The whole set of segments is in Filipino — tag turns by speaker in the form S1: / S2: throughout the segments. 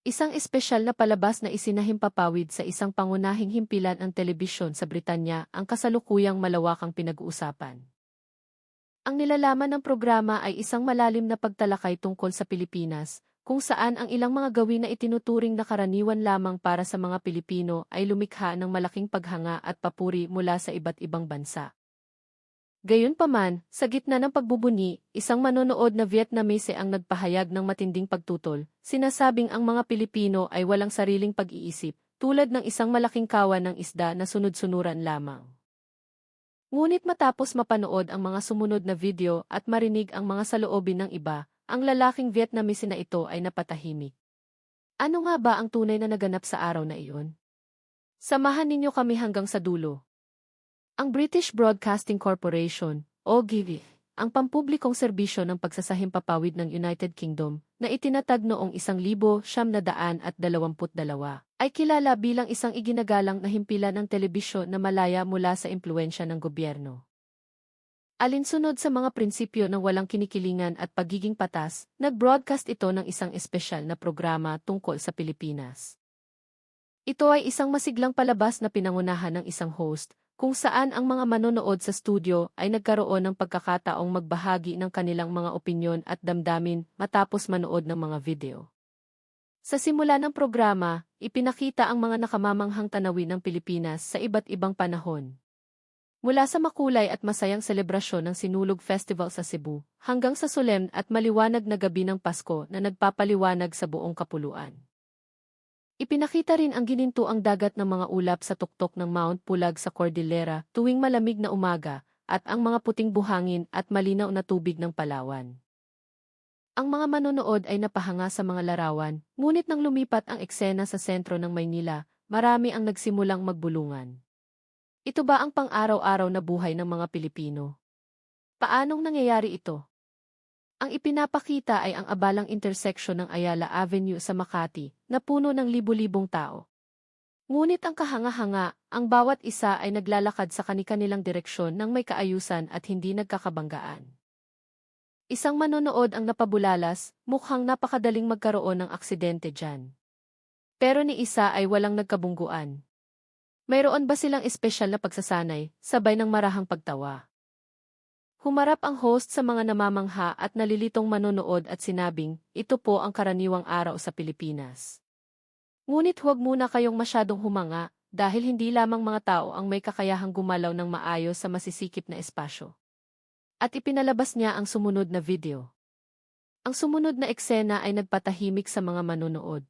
S1: Isang espesyal na palabas na isinahimpapawid sa isang pangunahing himpilan ng telebisyon sa Britanya ang kasalukuyang malawakang pinag-uusapan. Ang nilalaman ng programa ay isang malalim na pagtalakay tungkol sa Pilipinas, kung saan ang ilang mga gawin na itinuturing na karaniwan lamang para sa mga Pilipino ay lumikha ng malaking paghanga at papuri mula sa iba't ibang bansa. Gayunpaman, sa gitna ng pagbubuni, isang manonood na Vietnamese ang nagpahayag ng matinding pagtutol, sinasabing ang mga Pilipino ay walang sariling pag-iisip, tulad ng isang malaking kawan ng isda na sunod-sunuran lamang. Ngunit matapos mapanood ang mga sumunod na video at marinig ang mga saloobin ng iba, ang lalaking Vietnamese na ito ay napatahimik. Ano nga ba ang tunay na naganap sa araw na iyon? Samahan ninyo kami hanggang sa dulo. Ang British Broadcasting Corporation, o BT, ang pampublikong serbisyo ng pagsasahimpapawid ng United Kingdom, na itinatag noong 1922, ay kilala bilang isang iginagalang na himpilan ng telebisyon na malaya mula sa impluwensya ng gobyerno. Alinsunod sa mga prinsipyo ng walang kinikilingan at pagiging patas, nag-broadcast ito ng isang espesyal na programa tungkol sa Pilipinas. Ito ay isang masiglang palabas na pinangunahan ng isang host, kung saan ang mga manonood sa studio ay nagkaroon ng pagkakataong magbahagi ng kanilang mga opinyon at damdamin matapos manood ng mga video. Sa simula ng programa, ipinakita ang mga nakamamanghang tanawin ng Pilipinas sa iba't ibang panahon. Mula sa makulay at masayang selebrasyon ng Sinulog Festival sa Cebu, hanggang sa solemn at maliwanag na gabi ng Pasko na nagpapaliwanag sa buong kapuluan. Ipinakita rin ang ginintuang dagat ng mga ulap sa tuktok ng Mount Pulag sa Cordillera tuwing malamig na umaga, at ang mga puting buhangin at malinaw na tubig ng Palawan. Ang mga manonood ay napahanga sa mga larawan, ngunit nang lumipat ang eksena sa sentro ng Maynila, marami ang nagsimulang magbulungan. Ito ba ang pang-araw-araw na buhay ng mga Pilipino? Paanong nangyayari ito? Ang ipinapakita ay ang abalang interseksyon ng Ayala Avenue sa Makati, na puno ng libu-libong tao. Ngunit ang kahanga-hanga, ang bawat isa ay naglalakad sa kani-kanilang direksyon ng may kaayusan at hindi nagkakabanggaan. Isang manonood ang napabulalas, mukhang napakadaling magkaroon ng aksidente dyan. Pero ni isa ay walang nagkabungguan. Mayroon ba silang espesyal na pagsasanay, sabay ng marahang pagtawa? Humarap ang host sa mga namamangha at nalilitong manonood at sinabing, ito po ang karaniwang araw sa Pilipinas. Ngunit huwag muna kayong masyadong humanga, dahil hindi lamang mga tao ang may kakayahang gumalaw ng maayos sa masisikip na espasyo. At ipinalabas niya ang sumunod na video. Ang sumunod na eksena ay nagpatahimik sa mga manonood.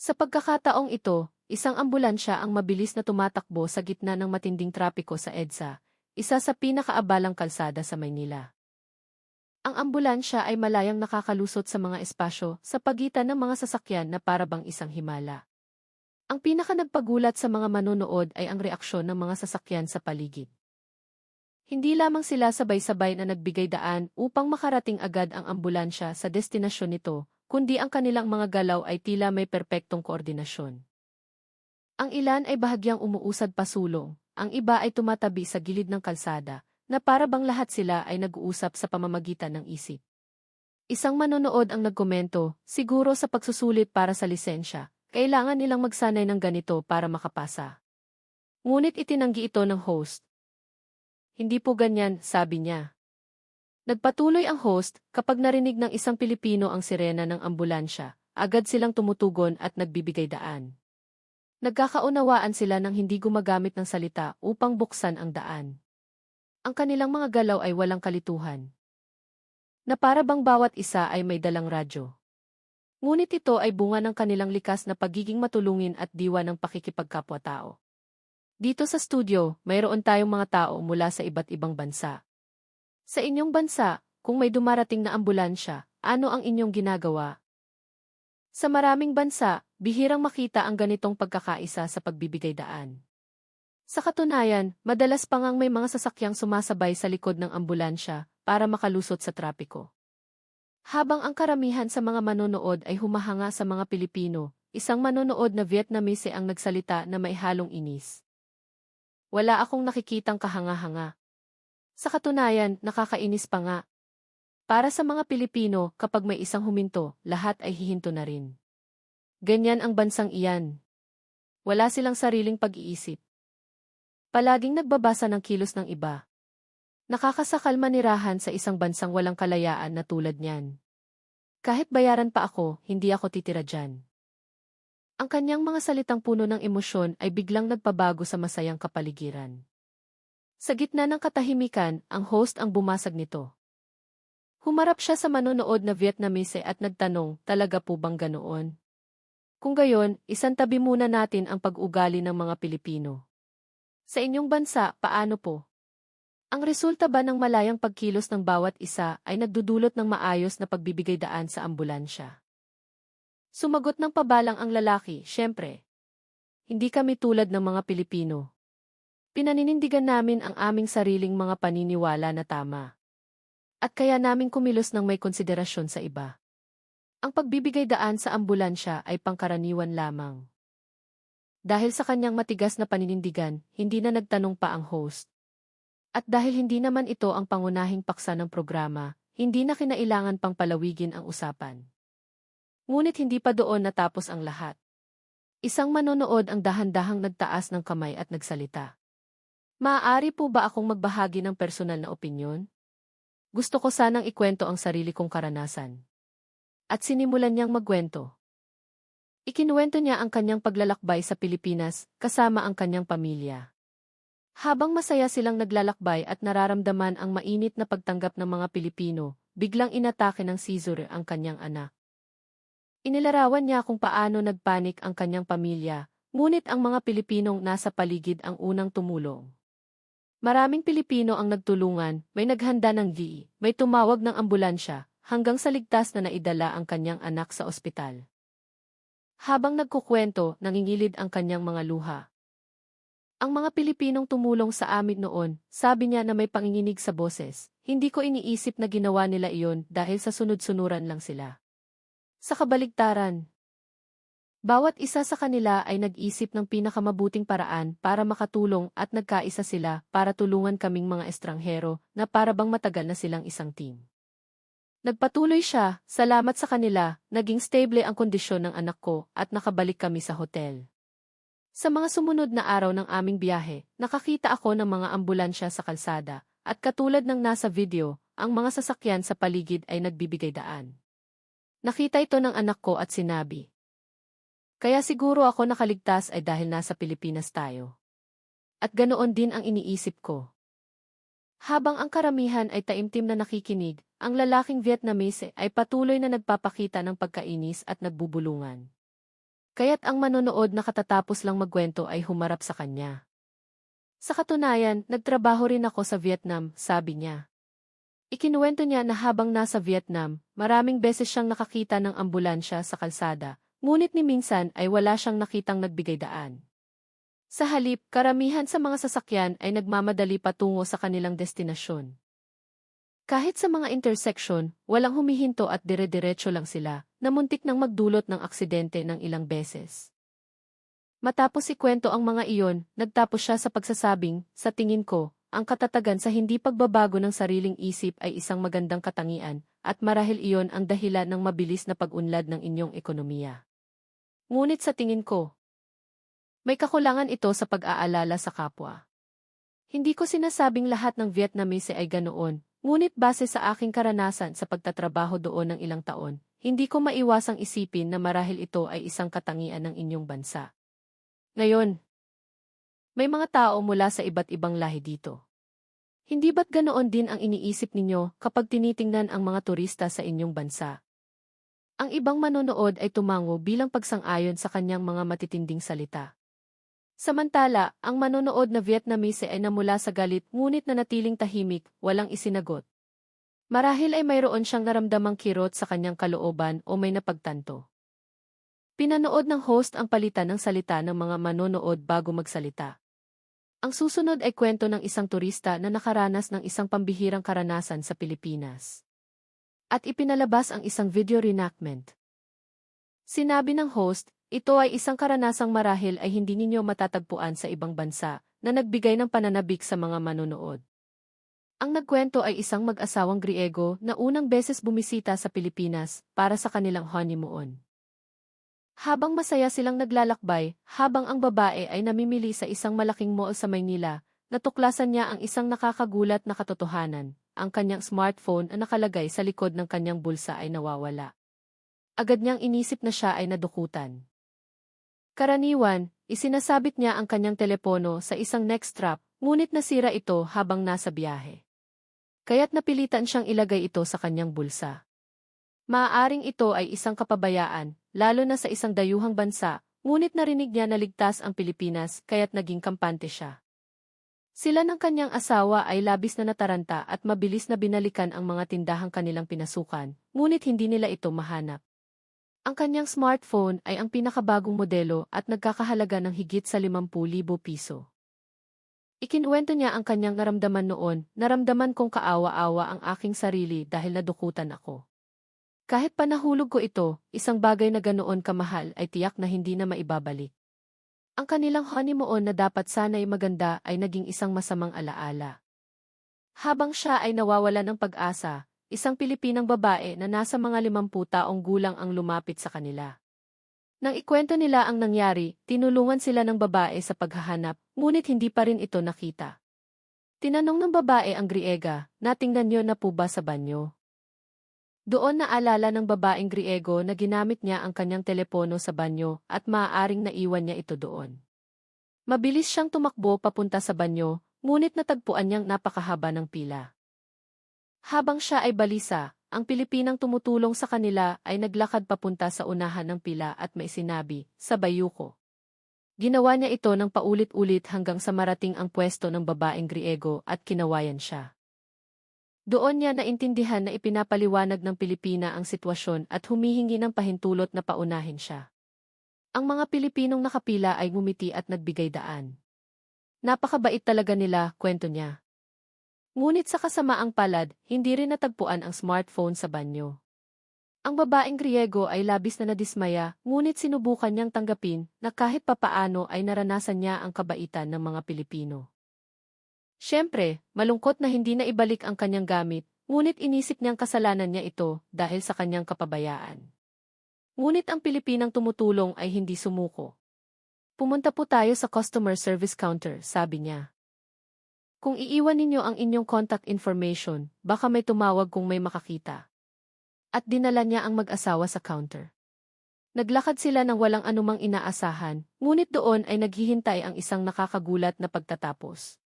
S1: Sa pagkakataong ito, isang ambulansya ang mabilis na tumatakbo sa gitna ng matinding trapiko sa EDSA, isa sa pinakaabalang kalsada sa Maynila. Ang ambulansya ay malayang nakakalusot sa mga espasyo sa pagitan ng mga sasakyan na parabang isang himala. Ang pinakanagpagulat sa mga manonood ay ang reaksyon ng mga sasakyan sa paligid. Hindi lamang sila sabay-sabay na nagbigay daan upang makarating agad ang ambulansya sa destinasyon nito, kundi ang kanilang mga galaw ay tila may perpektong koordinasyon. Ang ilan ay bahagyang umuusad pasulong. Ang iba ay tumatabi sa gilid ng kalsada, na para bang lahat sila ay nag-uusap sa pamamagitan ng isip. Isang manonood ang nagkomento, siguro sa pagsusulit para sa lisensya, kailangan nilang magsanay ng ganito para makapasa. Ngunit itinanggi ito ng host. Hindi po ganyan, sabi niya. Nagpatuloy ang host, kapag narinig ng isang Pilipino ang sirena ng ambulansya, agad silang tumutugon at nagbibigay daan. Nagkakaunawaan sila ng hindi gumagamit ng salita upang buksan ang daan. Ang kanilang mga galaw ay walang kalituhan. Na para bang bawat isa ay may dalang radyo. Ngunit ito ay bunga ng kanilang likas na pagiging matulungin at diwa ng pakikipagkapwa-tao. Dito sa studio, mayroon tayong mga tao mula sa iba't ibang bansa. Sa inyong bansa, kung may dumarating na ambulansya, ano ang inyong ginagawa? Sa maraming bansa, bihirang makita ang ganitong pagkakaisa sa pagbibigay daan. Sa katunayan, madalas pa ngang may mga sasakyang sumasabay sa likod ng ambulansya para makalusot sa trapiko. Habang ang karamihan sa mga manonood ay humahanga sa mga Pilipino, isang manonood na Vietnamese ang nagsalita na may halong inis. Wala akong nakikitang kahanga-hanga. Sa katunayan, nakakainis pa nga. Para sa mga Pilipino, kapag may isang huminto, lahat ay hihinto na rin. Ganyan ang bansang iyan. Wala silang sariling pag-iisip. Palaging nagbabasa ng kilos ng iba. Nakakasakal manirahan sa isang bansang walang kalayaan na tulad niyan. Kahit bayaran pa ako, hindi ako titira dyan. Ang kanyang mga salitang puno ng emosyon ay biglang nagpabago sa masayang kapaligiran. Sa gitna ng katahimikan, ang host ang bumasag nito. Humarap siya sa manonood na Vietnamese at nagtanong, talaga po bang ganoon? Kung gayon, isantabi muna natin ang pag-ugali ng mga Pilipino. Sa inyong bansa, paano po? Ang resulta ba ng malayang pagkilos ng bawat isa ay nagdudulot ng maayos na pagbibigay daan sa ambulansya? Sumagot ng pabalang ang lalaki, syempre. Hindi kami tulad ng mga Pilipino. Pinaninindigan namin ang aming sariling mga paniniwala na tama. At kaya namin kumilos ng may konsiderasyon sa iba. Ang pagbibigay daan sa ambulansya ay pangkaraniwan lamang. Dahil sa kanyang matigas na paninindigan, hindi na nagtanong pa ang host. At dahil hindi naman ito ang pangunahing paksa ng programa, hindi na kinailangan pang palawigin ang usapan. Ngunit hindi pa doon natapos ang lahat. Isang manonood ang dahan-dahang nagtaas ng kamay at nagsalita. Maaari po ba akong magbahagi ng personal na opinyon? Gusto ko sanang ikwento ang sarili kong karanasan. At sinimulan niyang magkwento. Ikinuwento niya ang kanyang paglalakbay sa Pilipinas kasama ang kanyang pamilya. Habang masaya silang naglalakbay at nararamdaman ang mainit na pagtanggap ng mga Pilipino, biglang inatake ng seizure ang kanyang anak. Inilarawan niya kung paano nagpanik ang kanyang pamilya, ngunit ang mga Pilipinong nasa paligid ang unang tumulong. Maraming Pilipino ang nagtulungan, may naghanda ng GE, may tumawag ng ambulansya, hanggang sa ligtas na naidala ang kanyang anak sa ospital. Habang nagkukwento, nangingilid ang kanyang mga luha. Ang mga Pilipinong tumulong sa amin noon, sabi niya na may panginginig sa boses, hindi ko iniisip na ginawa nila iyon dahil sa sunod-sunuran lang sila. Sa kabaligtaran, bawat isa sa kanila ay nag-isip ng pinakamabuting paraan para makatulong at nagkaisa sila para tulungan kaming mga estranghero na para bang matagal na silang isang team. Nagpatuloy siya, salamat sa kanila, naging stable ang kondisyon ng anak ko at nakabalik kami sa hotel. Sa mga sumunod na araw ng aming biyahe, nakakita ako ng mga ambulansya sa kalsada at katulad ng nasa video, ang mga sasakyan sa paligid ay nagbibigay daan. Nakita ito ng anak ko at sinabi. Kaya siguro ako nakaligtas ay dahil nasa Pilipinas tayo. At ganoon din ang iniisip ko. Habang ang karamihan ay taimtim na nakikinig, ang lalaking Vietnamese ay patuloy na nagpapakita ng pagkainis at nagbubulungan. Kaya't ang manonood na katatapos lang magkwento ay humarap sa kanya. Sa katunayan, nagtrabaho rin ako sa Vietnam, sabi niya. Ikinuwento niya na habang nasa Vietnam, maraming beses siyang nakakita ng ambulansya sa kalsada, ngunit ni minsan ay wala siyang nakitang nagbigay daan. Sa halip, karamihan sa mga sasakyan ay nagmamadali patungo sa kanilang destinasyon. Kahit sa mga intersection, walang humihinto at dire-diretso lang sila, na muntik nang magdulot ng aksidente ng ilang beses. Matapos ikwento ang mga iyon, nagtapos siya sa pagsasabing, sa tingin ko, ang katatagan sa hindi pagbabago ng sariling isip ay isang magandang katangian, at marahil iyon ang dahilan ng mabilis na pag-unlad ng inyong ekonomiya. Ngunit sa tingin ko, may kakulangan ito sa pag-aalala sa kapwa. Hindi ko sinasabing lahat ng Vietnamese ay ganoon, ngunit base sa aking karanasan sa pagtatrabaho doon ng ilang taon, hindi ko maiwasang isipin na marahil ito ay isang katangian ng inyong bansa. Ngayon, may mga tao mula sa iba't ibang lahi dito. Hindi ba't ganoon din ang iniisip ninyo kapag tinitingnan ang mga turista sa inyong bansa? Ang ibang manonood ay tumango bilang pagsang-ayon sa kanyang mga matitinding salita. Samantala, ang manonood na Vietnamese ay namula sa galit ngunit nanatiling tahimik, walang isinagot. Marahil ay mayroon siyang naramdamang kirot sa kanyang kalooban o may napagtanto. Pinanood ng host ang palitan ng salita ng mga manonood bago magsalita. Ang susunod ay kwento ng isang turista na nakaranas ng isang pambihirang karanasan sa Pilipinas. At ipinalabas ang isang video reenactment. Sinabi ng host, ito ay isang karanasang marahil ay hindi ninyo matatagpuan sa ibang bansa na nagbigay ng pananabik sa mga manonood. Ang nagkwento ay isang mag-asawang Griego na unang beses bumisita sa Pilipinas para sa kanilang honeymoon. Habang masaya silang naglalakbay, habang ang babae ay namimili sa isang malaking mall sa Maynila, natuklasan niya ang isang nakakagulat na katotohanan. Ang kanyang smartphone na nakalagay sa likod ng kanyang bulsa ay nawawala. Agad niyang inisip na siya ay nadukutan. Karaniwan, isinasabit niya ang kanyang telepono sa isang neck strap, ngunit nasira ito habang nasa biyahe. Kaya't napilitan siyang ilagay ito sa kanyang bulsa. Maaaring ito ay isang kapabayaan, lalo na sa isang dayuhang bansa, ngunit narinig niya na ligtas ang Pilipinas kaya't naging kampante siya. Sila ng kanyang asawa ay labis na nataranta at mabilis na binalikan ang mga tindahang kanilang pinasukan, ngunit hindi nila ito mahanap. Ang kanyang smartphone ay ang pinakabagong modelo at nagkakahalaga ng higit sa 50,000 piso. Ikinuwento niya ang kanyang naramdaman noon, naramdaman kong kaawa-awa ang aking sarili dahil nadukutan ako. Kahit pa nahulog ko ito, isang bagay na ganoon kamahal ay tiyak na hindi na maibabalik. Ang kanilang honeymoon na dapat sana'y maganda ay naging isang masamang alaala. Habang siya ay nawawala ng pag-asa, isang Pilipinang babae na nasa mga 50 taong gulang ang lumapit sa kanila. Nang ikwento nila ang nangyari, tinulungan sila ng babae sa paghahanap, ngunit hindi pa rin ito nakita. Tinanong ng babae ang Griega, natingnan niyo na po ba sa banyo? Doon naalala ng babaeng Griego na ginamit niya ang kanyang telepono sa banyo at maaaring naiwan niya ito doon. Mabilis siyang tumakbo papunta sa banyo, ngunit natagpuan niyang napakahaba ng pila. Habang siya ay balisa, ang Pilipinang tumutulong sa kanila ay naglakad papunta sa unahan ng pila at may sinabi, "Sabayo ko." Ginawa niya ito ng paulit-ulit hanggang sa marating ang pwesto ng babaeng Griego at kinawayan siya. Doon niya naintindihan na ipinapaliwanag ng Pilipina ang sitwasyon at humihingi ng pahintulot na paunahin siya. Ang mga Pilipinong nakapila ay ngumiti at nagbigay daan. Napakabait talaga nila, kwento niya. Ngunit sa kasamaang palad, hindi rin natagpuan ang smartphone sa banyo. Ang babaeng Griego ay labis na nadismaya, ngunit sinubukan niyang tanggapin na kahit papaano ay naranasan niya ang kabaitan ng mga Pilipino. Siyempre, malungkot na hindi na ibalik ang kanyang gamit, ngunit inisip niyang kasalanan niya ito dahil sa kanyang kapabayaan. Ngunit ang Pilipinang tumutulong ay hindi sumuko. "Pumunta po tayo sa customer service counter," sabi niya. "Kung iiwan ninyo ang inyong contact information, baka may tumawag kung may makakita." At dinala niya ang mag-asawa sa counter. Naglakad sila ng walang anumang inaasahan, ngunit doon ay naghihintay ang isang nakakagulat na pagtatapos.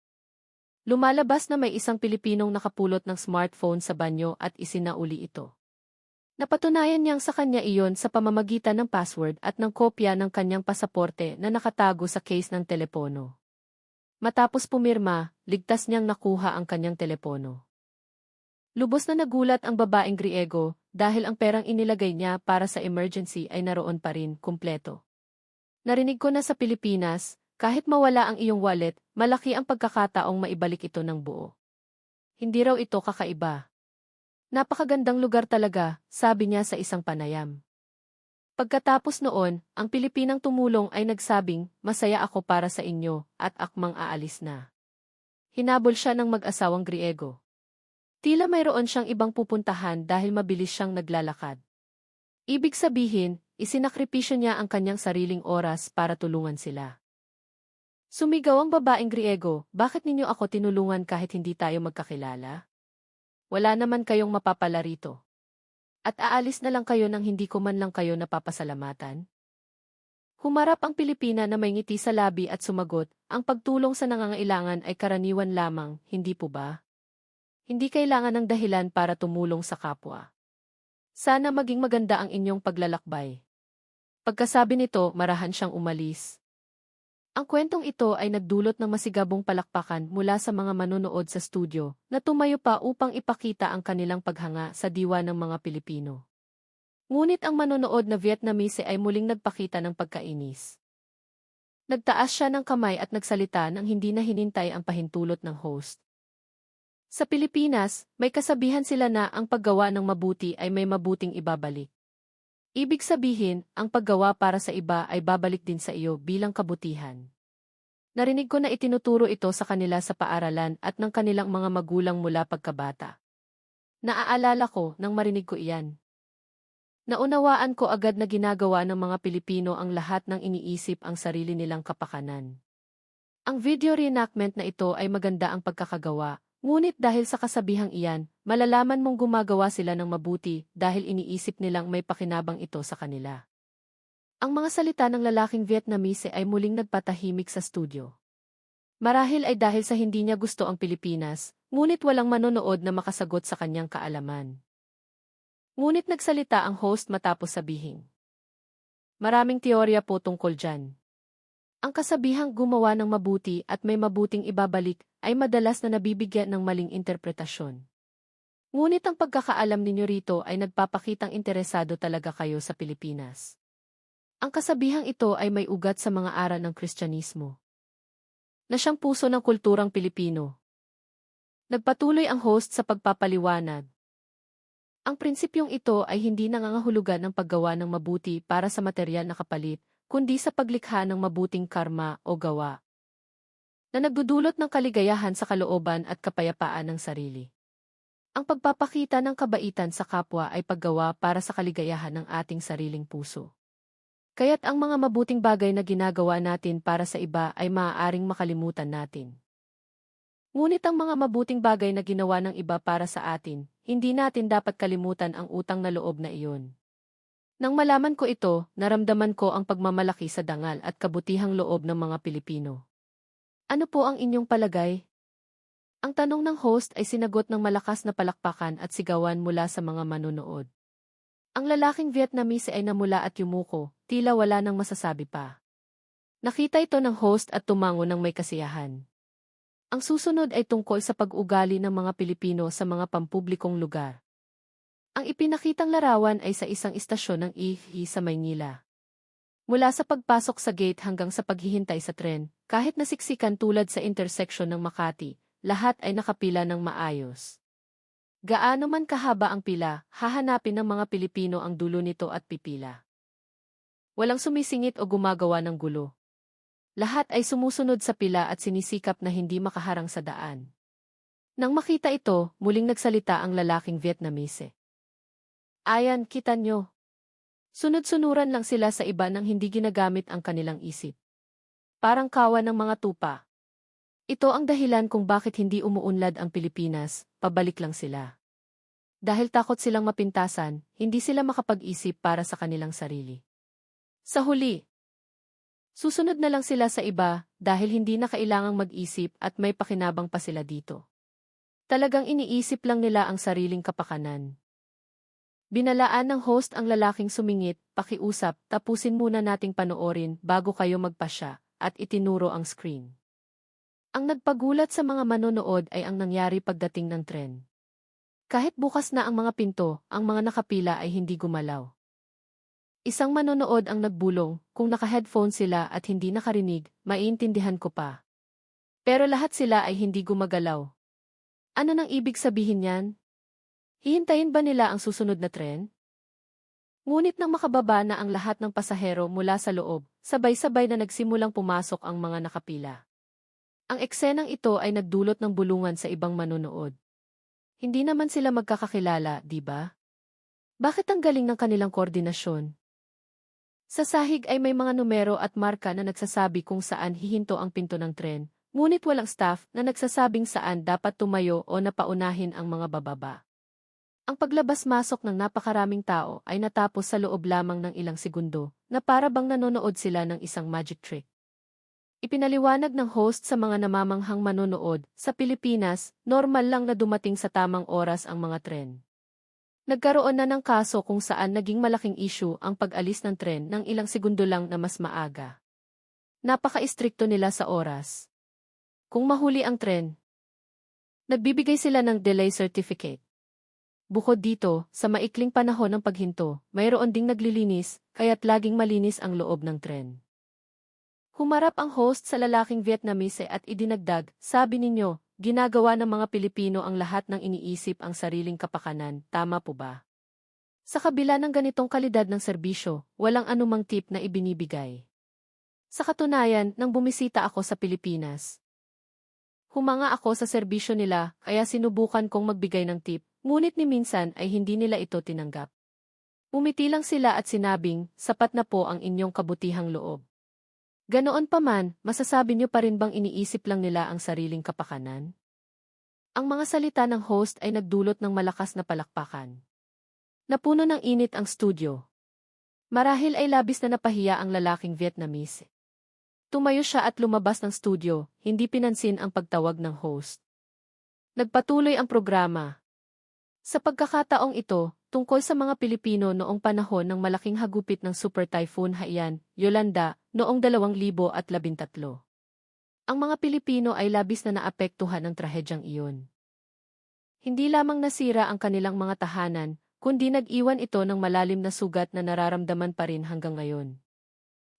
S1: Lumalabas na may isang Pilipinong nakapulot ng smartphone sa banyo at isinauli ito. Napatunayan niyang sa kanya iyon sa pamamagitan ng password at ng kopya ng kanyang pasaporte na nakatago sa case ng telepono. Matapos pumirma, ligtas niyang nakuha ang kanyang telepono. Lubos na nagulat ang babaeng Griego dahil ang perang inilagay niya para sa emergency ay naroon pa rin, kumpleto. "Narinig ko na sa Pilipinas, kahit mawala ang iyong wallet, malaki ang pagkakataong maibalik ito ng buo. Hindi raw ito kakaiba. Napakagandang lugar talaga," sabi niya sa isang panayam. Pagkatapos noon, ang Pilipinang tumulong ay nagsabing, "Masaya ako para sa inyo," at akmang aalis na. Hinabol siya ng mag-asawang Griego. Tila mayroon siyang ibang pupuntahan dahil mabilis siyang naglalakad. Ibig sabihin, isinakripisyo niya ang kanyang sariling oras para tulungan sila. Sumigaw ang babaeng Griego, "Bakit ninyo ako tinulungan kahit hindi tayo magkakilala? Wala naman kayong mapapala rito. At aalis na lang kayo nang hindi ko man lang kayo napapasalamatan?" Humarap ang Pilipina na may ngiti sa labi at sumagot, "Ang pagtulong sa nangangailangan ay karaniwan lamang, hindi po ba? Hindi kailangan ng dahilan para tumulong sa kapwa. Sana maging maganda ang inyong paglalakbay." Pagkasabi nito, marahan siyang umalis. Ang kwentong ito ay nagdulot ng masigabong palakpakan mula sa mga manonood sa studio na tumayo pa upang ipakita ang kanilang paghanga sa diwa ng mga Pilipino. Ngunit ang manonood na Vietnamese ay muling nagpakita ng pagkainis. Nagtaas siya ng kamay at nagsalita nang hindi na hinintay ang pahintulot ng host. Sa Pilipinas, may kasabihan sila na ang paggawa ng mabuti ay may mabuting ibabalik. Ibig sabihin, ang paggawa para sa iba ay babalik din sa iyo bilang kabutihan. Narinig ko na itinuturo ito sa kanila sa paaralan at ng kanilang mga magulang mula pagkabata. Naaalala ko nang marinig ko iyan. Naunawaan ko agad na ginagawa ng mga Pilipino ang lahat ng iniisip ang sarili nilang kapakanan. Ang video reenactment na ito ay maganda ang pagkakagawa, ngunit dahil sa kasabihang iyan, malalaman mong gumagawa sila ng mabuti dahil iniisip nilang may pakinabang ito sa kanila. Ang mga salita ng lalaking Vietnamese ay muling nagpatahimik sa studio. Marahil ay dahil sa hindi niya gusto ang Pilipinas, ngunit walang manonood na makasagot sa kanyang kaalaman. Ngunit nagsalita ang host matapos sabihin. Maraming teorya po tungkol dyan. Ang kasabihang gumawa ng mabuti at may mabuting ibabalik ay madalas na nabibigyan ng maling interpretasyon. Ngunit ang pagkakaalam ninyo rito ay nagpapakitang interesado talaga kayo sa Pilipinas. Ang kasabihang ito ay may ugat sa mga aral ng Kristyanismo, na siyang puso ng kulturang Pilipino. Nagpatuloy ang host sa pagpapaliwanag. Ang prinsipyong ito ay hindi nangangahulugan ng paggawa ng mabuti para sa materyal na kapalit, kundi sa paglikha ng mabuting karma o gawa na nagdudulot ng kaligayahan sa kalooban at kapayapaan ng sarili. Ang pagpapakita ng kabaitan sa kapwa ay paggawa para sa kaligayahan ng ating sariling puso. Kaya't ang mga mabuting bagay na ginagawa natin para sa iba ay maaaring makalimutan natin. Ngunit ang mga mabuting bagay na ginawa ng iba para sa atin, hindi natin dapat kalimutan ang utang na loob na iyon. Nang malaman ko ito, naramdaman ko ang pagmamalaki sa dangal at kabutihang loob ng mga Pilipino. Ano po ang inyong palagay? Ang tanong ng host ay sinagot ng malakas na palakpakan at sigawan mula sa mga manonood. Ang lalaking Vietnamese ay namula at yumuko, tila wala nang masasabi pa. Nakita ito ng host at tumango ng may kasiyahan. Ang susunod ay tungkol sa pag-ugali ng mga Pilipino sa mga pampublikong lugar. Ang ipinakitang larawan ay sa isang istasyon ng EE sa Maynila. Mula sa pagpasok sa gate hanggang sa paghihintay sa tren, kahit nasiksikan tulad sa intersection ng Makati, lahat ay nakapila ng maayos. Gaano man kahaba ang pila, hahanapin ng mga Pilipino ang dulo nito at pipila. Walang sumisingit o gumagawa ng gulo. Lahat ay sumusunod sa pila at sinisikap na hindi makaharang sa daan. Nang makita ito, muling nagsalita ang lalaking Vietnamese. Ayan, kita nyo. Sunod-sunuran lang sila sa iba nang hindi ginagamit ang kanilang isip. Parang kawan ng mga tupa. Ito ang dahilan kung bakit hindi umuunlad ang Pilipinas, pabalik lang sila. Dahil takot silang mapintasan, hindi sila makapag-isip para sa kanilang sarili. Sa huli, susunod na lang sila sa iba dahil hindi na kailangang mag-isip at may pakinabang pa sila dito. Talagang iniisip lang nila ang sariling kapakanan. Binalaan ng host ang lalaking sumingit, pakiusap, tapusin muna nating panoorin bago kayo magpasya, at itinuro ang screen. Ang nagpagulat sa mga manonood ay ang nangyari pagdating ng tren. Kahit bukas na ang mga pinto, ang mga nakapila ay hindi gumalaw. Isang manonood ang nagbulong, kung naka-headphone sila at hindi nakarinig, maiintindihan ko pa. Pero lahat sila ay hindi gumagalaw. Ano nang ibig sabihin niyan? Hihintayin ba nila ang susunod na tren? Ngunit nang makababa na ang lahat ng pasahero mula sa loob, sabay-sabay na nagsimulang pumasok ang mga nakapila. Ang eksenang ito ay nagdulot ng bulungan sa ibang manonood. Hindi naman sila magkakakilala, di ba? Bakit ang galing ng kanilang koordinasyon? Sa sahig ay may mga numero at marka na nagsasabi kung saan hihinto ang pinto ng tren, ngunit walang staff na nagsasabing saan dapat tumayo o napaunahin ang mga bababa. Ang paglabas-masok ng napakaraming tao ay natapos sa loob lamang ng ilang segundo, na para bang nanonood sila ng isang magic trick. Ipinaliwanag ng host sa mga namamanghang manonood, sa Pilipinas, normal lang na dumating sa tamang oras ang mga tren. Nagkaroon na ng kaso kung saan naging malaking issue ang pag-alis ng tren ng ilang segundo lang na mas maaga. Napaka-istrikto nila sa oras. Kung mahuli ang tren, nagbibigay sila ng delay certificate. Bukod dito, sa maikling panahon ng paghinto, mayroon ding naglilinis, kaya't laging malinis ang loob ng tren. Humarap ang host sa lalaking Vietnamese at idinagdag, sabi ninyo, ginagawa ng mga Pilipino ang lahat ng iniisip ang sariling kapakanan, tama po ba? Sa kabila ng ganitong kalidad ng serbisyo, walang anumang tip na ibinibigay. Sa katunayan, nang bumisita ako sa Pilipinas, humanga ako sa serbisyo nila, kaya sinubukan kong magbigay ng tip, ngunit ni minsan ay hindi nila ito tinanggap. Umiti lang sila at sinabing, sapat na po ang inyong kabutihang loob. Ganoon pa man, masasabi niyo pa rin bang iniisip lang nila ang sariling kapakanan? Ang mga salita ng host ay nagdulot ng malakas na palakpakan. Napuno ng init ang studio. Marahil ay labis na napahiya ang lalaking Vietnamese. Tumayo siya at lumabas ng studio, hindi pinansin ang pagtawag ng host. Nagpatuloy ang programa. Sa pagkakataong ito, tungkol sa mga Pilipino noong panahon ng malaking hagupit ng Super Typhoon Haiyan, Yolanda, noong 2013. Ang mga Pilipino ay labis na naapektuhan ng trahedyang iyon. Hindi lamang nasira ang kanilang mga tahanan, kundi nag-iwan ito ng malalim na sugat na nararamdaman pa rin hanggang ngayon.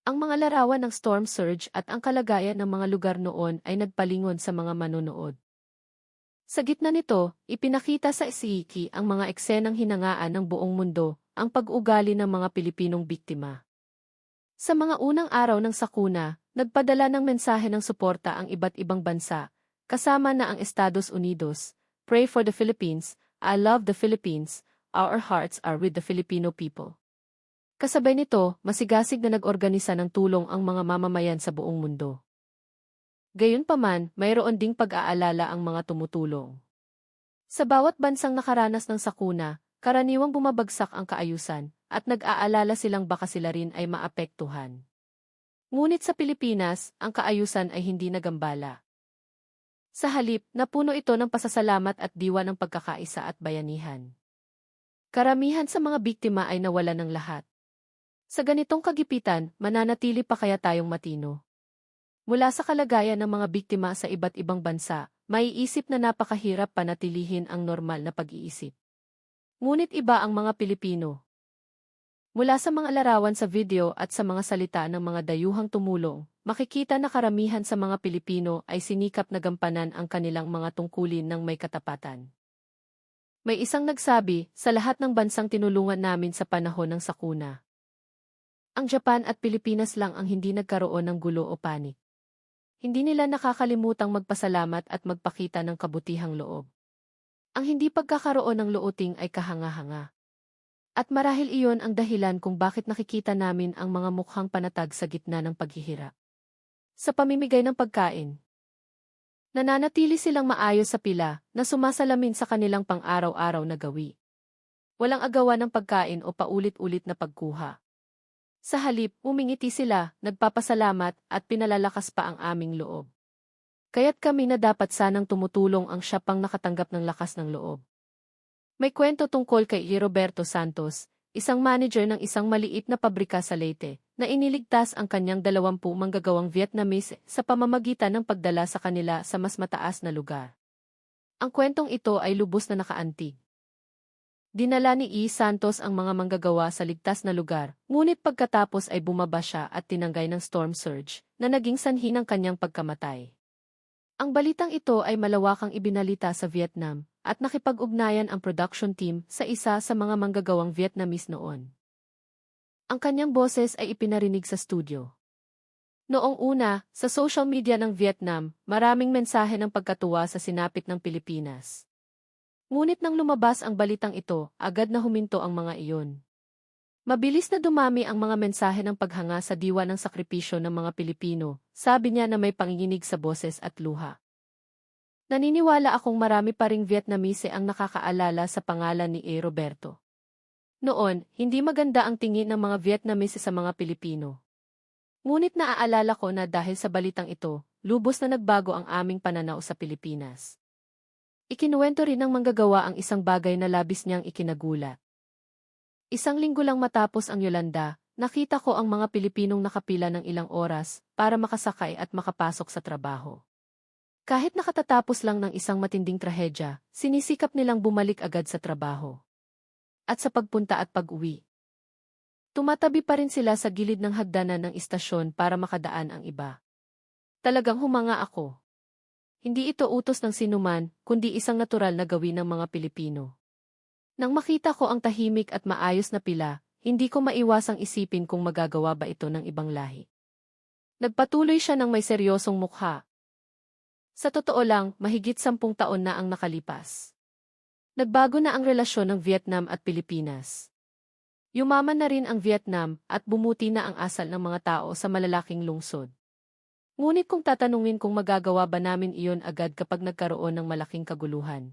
S1: Ang mga larawan ng storm surge at ang kalagayan ng mga lugar noon ay nagpalingon sa mga manonood. Sa gitna nito, ipinakita sa SIIKI ang mga eksenang hinangaan ng buong mundo, ang pag-ugali ng mga Pilipinong biktima. Sa mga unang araw ng sakuna, nagpadala ng mensahe ng suporta ang iba't ibang bansa, kasama na ang Estados Unidos. Pray for the Philippines, I love the Philippines, our hearts are with the Filipino people. Kasabay nito, masigasig na nag-organisa ng tulong ang mga mamamayan sa buong mundo. Gayunpaman, mayroon ding pag-aalala ang mga tumutulong. Sa bawat bansang nakaranas ng sakuna, karaniwang bumabagsak ang kaayusan, at nag-aalala silang baka sila rin ay maapektuhan. Ngunit sa Pilipinas, ang kaayusan ay hindi nagambala. Sa halip, napuno ito ng pasasalamat at diwa ng pagkakaisa at bayanihan. Karamihan sa mga biktima ay nawala ng lahat. Sa ganitong kagipitan, mananatili pa kaya tayong matino? Mula sa kalagayan ng mga biktima sa iba't ibang bansa, maiisip na napakahirap panatilihin ang normal na pag-iisip. Ngunit iba ang mga Pilipino. Mula sa mga larawan sa video at sa mga salita ng mga dayuhang tumulong, makikita na karamihan sa mga Pilipino ay sinikap na gampanan ang kanilang mga tungkulin ng may katapatan. May isang nagsabi, sa lahat ng bansang tinulungan namin sa panahon ng sakuna, ang Japan at Pilipinas lang ang hindi nagkaroon ng gulo o panik. Hindi nila nakakalimutang magpasalamat at magpakita ng kabutihang loob. Ang hindi pagkakaroon ng looting ay kahanga-hanga. At marahil iyon ang dahilan kung bakit nakikita namin ang mga mukhang panatag sa gitna ng paghihirap. Sa pamimigay ng pagkain, nananatili silang maayos sa pila na sumasalamin sa kanilang pang-araw-araw na gawi. Walang agawan ng pagkain o paulit-ulit na pagkuha. Sa halip, umingiti sila, nagpapasalamat at pinalalakas pa ang aming loob. Kaya't kami na dapat sanang tumutulong ang siya pang nakatanggap ng lakas ng loob. May kwento tungkol kay Roberto Santos, isang manager ng isang maliit na pabrika sa Leyte, na iniligtas ang kanyang 20 manggagawang Vietnamese sa pamamagitan ng pagdala sa kanila sa mas mataas na lugar. Ang kwentong ito ay lubos na nakaantig. Dinala ni Santos ang mga manggagawa sa ligtas na lugar, ngunit pagkatapos ay bumaba siya at tinanggay ng storm surge, na naging sanhi ng kanyang pagkamatay. Ang balitang ito ay malawakang ibinalita sa Vietnam, at nakipag-ugnayan ang production team sa isa sa mga manggagawang Vietnamese noon. Ang kanyang boses ay ipinarinig sa studio. Noong una, sa social media ng Vietnam, maraming mensahe ng pagkatuwa sa sinapit ng Pilipinas. Ngunit nang lumabas ang balitang ito, agad na huminto ang mga iyon. Mabilis na dumami ang mga mensahe ng paghanga sa diwa ng sakripisyo ng mga Pilipino, sabi niya na may panginginig sa boses at luha. Naniniwala akong marami pa ring Vietnamese ang nakakaalala sa pangalan ni Roberto. Noon, hindi maganda ang tingin ng mga Vietnamese sa mga Pilipino. Ngunit naaalala ko na dahil sa balitang ito, lubos na nagbago ang aming pananaw sa Pilipinas. Ikinuwento rin ng manggagawa ang isang bagay na labis niyang ikinagulat. Isang linggo lang matapos ang Yolanda, nakita ko ang mga Pilipinong nakapila ng ilang oras para makasakay at makapasok sa trabaho. Kahit nakatatapos lang ng isang matinding trahedya, sinisikap nilang bumalik agad sa trabaho. At sa pagpunta at pag-uwi, tumatabi pa rin sila sa gilid ng hagdanan ng istasyon para makadaan ang iba. Talagang humanga ako. Hindi ito utos ng sinuman, kundi isang natural na gawin ng mga Pilipino. Nang makita ko ang tahimik at maayos na pila, hindi ko maiwasang isipin kung magagawa ba ito ng ibang lahi. Nagpatuloy siya ng may seryosong mukha. Sa totoo lang, mahigit 10 taon na ang nakalipas. Nagbago na ang relasyon ng Vietnam at Pilipinas. Yumaman na rin ang Vietnam at bumuti na ang asal ng mga tao sa malalaking lungsod. Ngunit kung tatanungin kung magagawa ba namin iyon agad kapag nagkaroon ng malaking kaguluhan,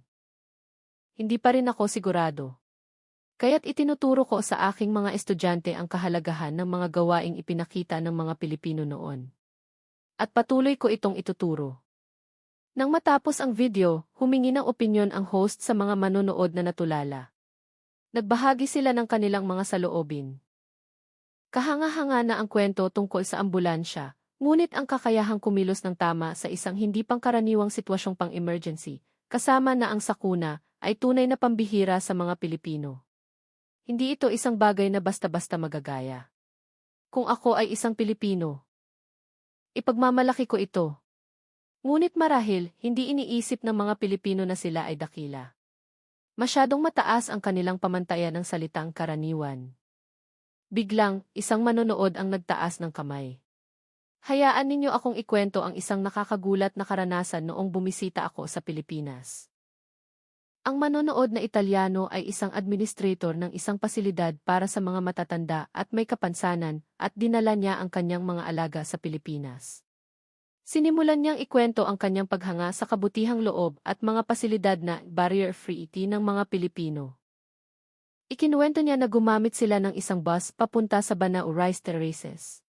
S1: hindi pa rin ako sigurado. Kaya't itinuturo ko sa aking mga estudyante ang kahalagahan ng mga gawaing ipinakita ng mga Pilipino noon. At patuloy ko itong ituturo. Nang matapos ang video, humingi ng opinyon ang host sa mga manonood na natulala. Nagbahagi sila ng kanilang mga saloobin. Kahanga-hanga na ang kwento tungkol sa ambulansya, ngunit ang kakayahang kumilos ng tama sa isang hindi pangkaraniwang sitwasyong pang-emergency, kasama na ang sakuna, ay tunay na pambihira sa mga Pilipino. Hindi ito isang bagay na basta-basta magagaya. Kung ako ay isang Pilipino, ipagmamalaki ko ito. Ngunit marahil, hindi iniisip ng mga Pilipino na sila ay dakila. Masyadong mataas ang kanilang pamantayan ng salitang karaniwan. Biglang, isang manonood ang nagtaas ng kamay. Hayaan ninyo akong ikwento ang isang nakakagulat na karanasan noong bumisita ako sa Pilipinas. Ang manonood na Italyano ay isang administrator ng isang pasilidad para sa mga matatanda at may kapansanan at dinala niya ang kanyang mga alaga sa Pilipinas. Sinimulan niyang ikwento ang kanyang paghanga sa kabutihang loob at mga pasilidad na barrier-free ng mga Pilipino. Ikinuwento niya na gumamit sila ng isang bus papunta sa Banao Rice Terraces.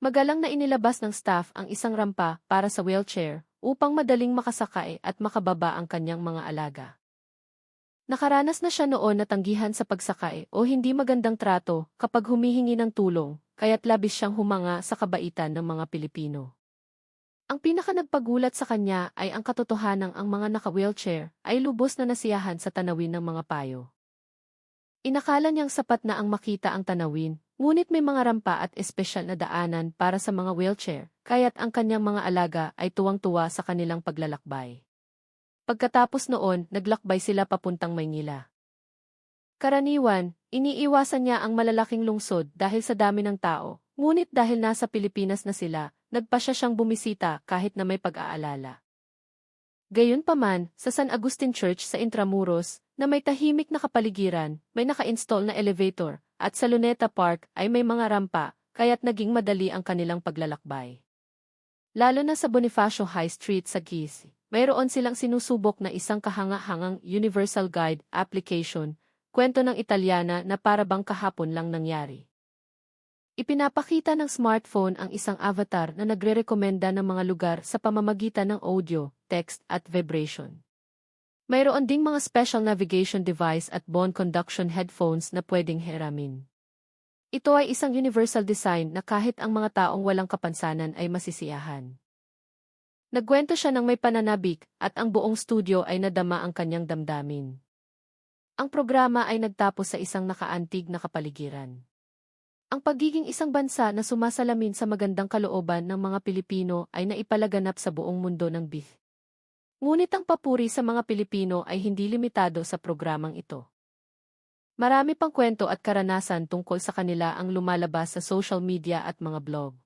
S1: Magalang na inilabas ng staff ang isang rampa para sa wheelchair upang madaling makasakay at makababa ang kanyang mga alaga. Nakaranas na siya noon na tanggihan sa pagsakay o hindi magandang trato kapag humihingi ng tulong, kaya't labis siyang humanga sa kabaitan ng mga Pilipino. Ang pinakanagpagulat sa kanya ay ang katotohanang ang mga naka-wheelchair ay lubos na nasiyahan sa tanawin ng mga payo. Inakala niyang sapat na ang makita ang tanawin, ngunit may mga rampa at espesyal na daanan para sa mga wheelchair, kaya't ang kanyang mga alaga ay tuwang-tuwa sa kanilang paglalakbay. Pagkatapos noon, naglakbay sila papuntang Maynila. Karaniwan, iniiwasan niya ang malalaking lungsod dahil sa dami ng tao, ngunit dahil nasa Pilipinas na sila, nagpasya siyang bumisita kahit na may pag-aalala. Gayunpaman, sa San Agustin Church sa Intramuros, na may tahimik na kapaligiran, may naka-install na elevator, at sa Luneta Park ay may mga rampa, kaya't naging madali ang kanilang paglalakbay. Lalo na sa Bonifacio High Street sa Quezon, mayroon silang sinusubok na isang kahanga-hangang Universal Guide application, kwento ng Italyana na para bang kahapon lang nangyari. Ipinapakita ng smartphone ang isang avatar na nagre-rekomenda ng mga lugar sa pamamagitan ng audio, text at vibration. Mayroon ding mga special navigation device at bone conduction headphones na pwedeng hiramin. Ito ay isang universal design na kahit ang mga taong walang kapansanan ay masisiyahan. Nagkwento siya ng may pananabik at ang buong studio ay nadama ang kanyang damdamin. Ang programa ay nagtapos sa isang nakaantig na kapaligiran. Ang pagiging isang bansa na sumasalamin sa magandang kalooban ng mga Pilipino ay naipalaganap sa buong mundo ng BIF. Ngunit ang papuri sa mga Pilipino ay hindi limitado sa programang ito. Marami pang kwento at karanasan tungkol sa kanila ang lumalabas sa social media at mga blog.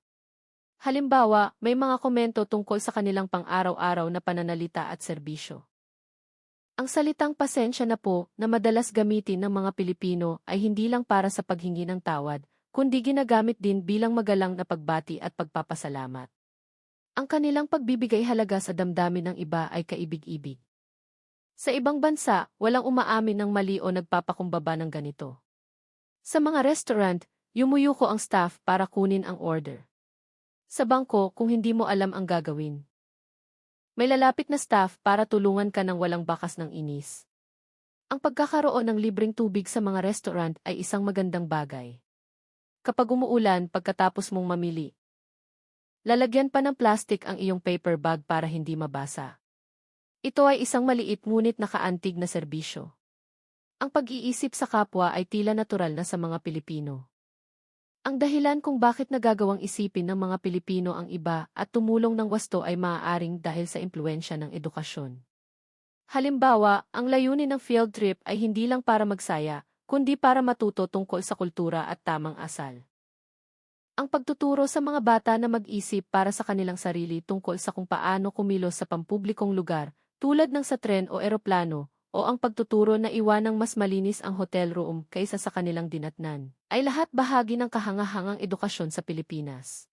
S1: Halimbawa, may mga komento tungkol sa kanilang pang-araw-araw na pananalita at serbisyo. Ang salitang pasensya na po na madalas gamitin ng mga Pilipino ay hindi lang para sa paghingi ng tawad, kundi ginagamit din bilang magalang na pagbati at pagpapasalamat. Ang kanilang pagbibigay halaga sa damdamin ng iba ay kaibig-ibig. Sa ibang bansa, walang umaamin ng mali o nagpapakumbaba ng ganito. Sa mga restaurant, yumuyuko ang staff para kunin ang order. Sa bangko kung hindi mo alam ang gagawin. May lalapit na staff para tulungan ka ng walang bakas ng inis. Ang pagkakaroon ng libreng tubig sa mga restaurant ay isang magandang bagay. Kapag umuulan pagkatapos mong mamili, lalagyan pa ng plastic ang iyong paper bag para hindi mabasa. Ito ay isang maliit ngunit nakaantig na serbisyo. Ang pag-iisip sa kapwa ay tila natural na sa mga Pilipino. Ang dahilan kung bakit nagagawang isipin ng mga Pilipino ang iba at tumulong ng wasto ay maaaring dahil sa impluwensya ng edukasyon. Halimbawa, ang layunin ng field trip ay hindi lang para magsaya, kundi para matuto tungkol sa kultura at tamang asal. Ang pagtuturo sa mga bata na mag-isip para sa kanilang sarili tungkol sa kung paano kumilos sa pampublikong lugar, tulad ng sa tren o eroplano, o ang pagtuturo na iwanang mas malinis ang hotel room kaysa sa kanilang dinatnan, ay lahat bahagi ng kahangahangang edukasyon sa Pilipinas.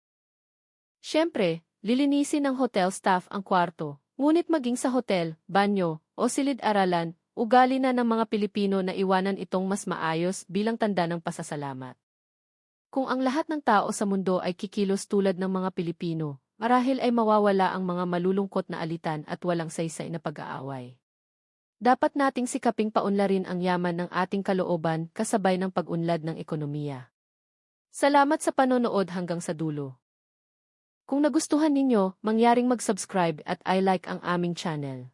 S1: Siyempre, lilinisin ng hotel staff ang kwarto, ngunit maging sa hotel, banyo, o silid-aralan, ugali na ng mga Pilipino na iwanan itong mas maayos bilang tanda ng pasasalamat. Kung ang lahat ng tao sa mundo ay kikilos tulad ng mga Pilipino, marahil ay mawawala ang mga malulungkot na alitan at walang saysay na pag-aaway. Dapat nating sikaping paunlarin ang yaman ng ating kalooban kasabay ng pag-unlad ng ekonomiya. Salamat sa panonood hanggang sa dulo. Kung nagustuhan ninyo, mangyaring mag-subscribe at i-like ang aming channel.